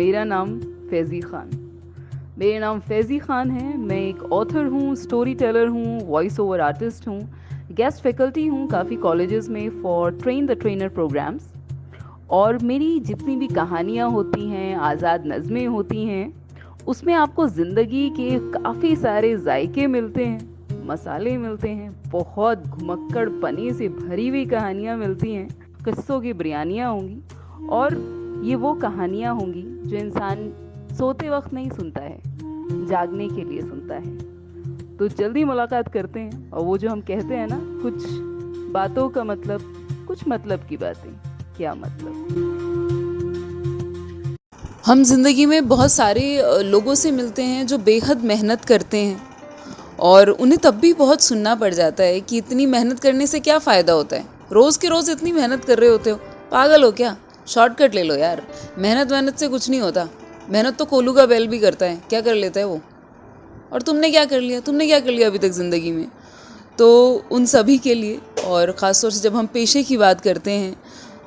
मेरा नाम फैज़ी ख़ान। मेरा नाम फैज़ी ख़ान है। मैं एक ऑथर हूँ, स्टोरी टेलर हूँ, वॉइस ओवर आर्टिस्ट हूँ, गेस्ट फैकल्टी हूँ काफ़ी कॉलेजेस में for train the trainer programmes. और मेरी जितनी भी कहानियाँ होती हैं, आज़ाद नज़में होती हैं, उसमें आपको ज़िंदगी के काफ़ी सारे जायके मिलते हैं, मसाले मिलते हैं, बहुत घुमक्कड़ पने से भरी हुई कहानियाँ मिलती हैं, किस्सों की बिरयानियाँ होंगी। और ये वो कहानियाँ होंगी जो इंसान सोते वक्त नहीं सुनता है, जागने के लिए सुनता है। तो जल्दी मुलाकात करते हैं। और वो जो हम कहते हैं ना, कुछ बातों का मतलब, कुछ मतलब की बातें, क्या मतलब। हम ज़िंदगी में बहुत सारे लोगों से मिलते हैं जो बेहद मेहनत करते हैं और उन्हें तब भी बहुत सुनना पड़ जाता है कि इतनी मेहनत करने से क्या फ़ायदा होता है। रोज़ के रोज़ इतनी मेहनत कर रहे होते हो, पागल हो क्या? शॉर्टकट ले लो यार। मेहनत से कुछ नहीं होता। मेहनत तो कोलू का बैल भी करता है, क्या कर लेता है वो। और तुमने क्या कर लिया? तुमने क्या कर लिया अभी तक ज़िंदगी में? तो उन सभी के लिए, और ख़ास तौर से जब हम पेशे की बात करते हैं,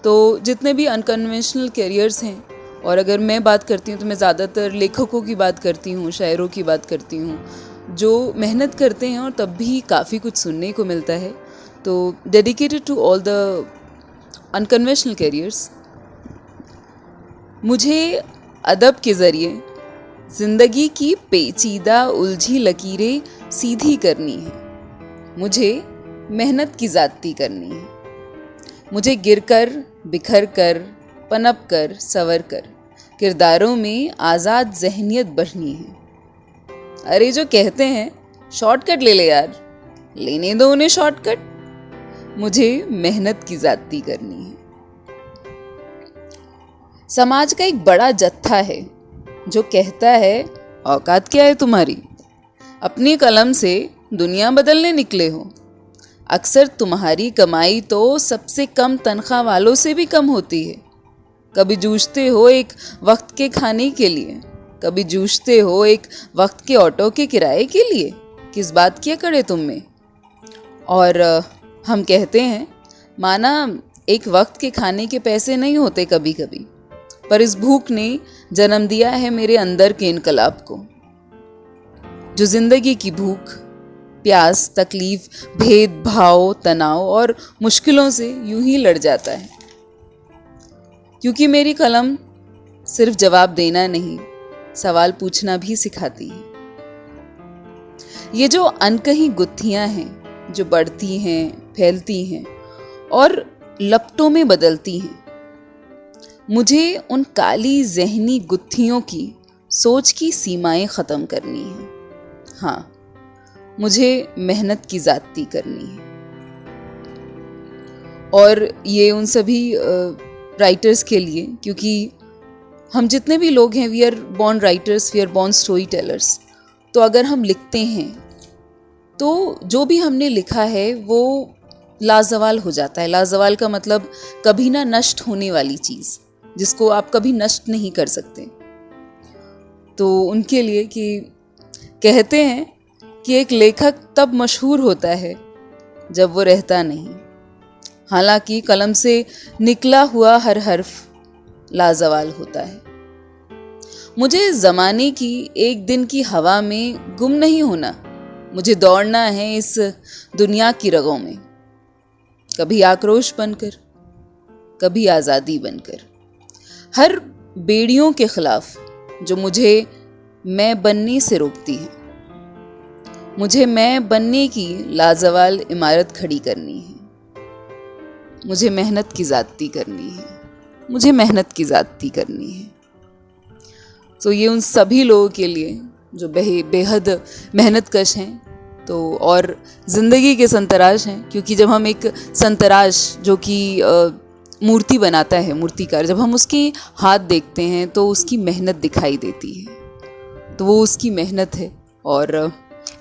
तो जितने भी अनकन्वेंशनल कैरियर्स हैं, और अगर मैं बात करती हूँ तो मैं ज़्यादातर लेखकों की बात करती हूँ, शायरों की बात करती हूँ, जो मेहनत करते हैं और तब भी काफ़ी कुछ सुनने को मिलता है। तो dedicated to all the unconventional careers, मुझे अदब के ज़रिए ज़िंदगी की पेचीदा उलझी लकीरें सीधी करनी है। मुझे मेहनत की ज़्यादती करनी है। मुझे गिरकर, बिखर कर, पनप कर, संवर कर किरदारों में आज़ाद ज़हनियत बढ़नी है। अरे जो कहते हैं शॉर्टकट ले ले यार, लेने दो उन्हें शॉर्टकट। मुझे मेहनत की ज़्यादती करनी है। समाज का एक बड़ा जत्था है जो कहता है औकात क्या है तुम्हारी, अपनी कलम से दुनिया बदलने निकले हो। अक्सर तुम्हारी कमाई तो सबसे कम तनख्वाह वालों से भी कम होती है। कभी जूझते हो एक वक्त के खाने के लिए, कभी जूझते हो एक वक्त के ऑटो के किराए के लिए। किस बात की अकड़ है तुम में? और हम कहते हैं माना एक वक्त के खाने के पैसे नहीं होते कभी कभी, पर इस भूख ने जन्म दिया है मेरे अंदर के इनकलाब को, जो जिंदगी की भूख, प्यास, तकलीफ, भेदभाव, तनाव और मुश्किलों से यूं ही लड़ जाता है। क्योंकि मेरी कलम सिर्फ जवाब देना नहीं, सवाल पूछना भी सिखाती है। ये जो अनकही गुत्थियां हैं जो बढ़ती हैं, फैलती हैं और लपटों में बदलती हैं, मुझे उन काली जहनी गुत्थियों की सोच की सीमाएं ख़त्म करनी है। हाँ, मुझे मेहनत की ज़्यादती करनी है। और ये उन सभी राइटर्स के लिए, क्योंकि हम जितने भी लोग हैं, we are born writers, we are born storytellers. तो अगर हम लिखते हैं तो जो भी हमने लिखा है वो लाजवाल हो जाता है। लाजवाल का मतलब कभी ना नष्ट होने वाली चीज़, जिसको आप कभी नष्ट नहीं कर सकते। तो उनके लिए कि कहते हैं कि एक लेखक तब मशहूर होता है जब वो रहता नहीं, हालांकि कलम से निकला हुआ हर हर्फ लाजवाल होता है। मुझे ज़माने की एक दिन की हवा में गुम नहीं होना, मुझे दौड़ना है इस दुनिया की रगों में, कभी आक्रोश बनकर, कभी आज़ादी बनकर, हर बेड़ियों के खिलाफ जो मुझे मैं बनने से रोकती है। मुझे मैं बनने की लाजवाल इमारत खड़ी करनी है। मुझे मेहनत की ज़्यादती करनी है। मुझे मेहनत की ज़्यादती करनी है। तो ये उन सभी लोगों के लिए जो बेहद मेहनत कश हैं, तो और ज़िंदगी के संतराश हैं। क्योंकि जब हम एक संतराश जो कि मूर्ति बनाता है मूर्तिकार, जब हम उसके हाथ देखते हैं तो उसकी मेहनत दिखाई देती है, तो वो उसकी मेहनत है। और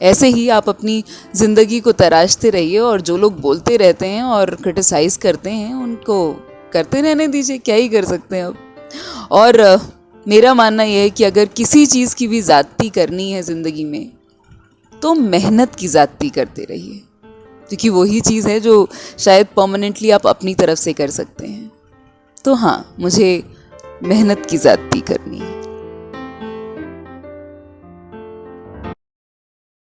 ऐसे ही आप अपनी ज़िंदगी को तराशते रहिए, और जो लोग बोलते रहते हैं और क्रिटिसाइज़ करते हैं उनको करते रहने दीजिए, क्या ही कर सकते हैं अब। और मेरा मानना यह है कि अगर किसी चीज़ की भी ज़्यादती करनी है ज़िंदगी में तो मेहनत की ज़्यादती करते रहिए, क्योंकि वही चीज़ है जो शायद परमानेंटली आप अपनी तरफ से कर सकते हैं। तो हाँ, मुझे मेहनत की ज़्यादती करनी है।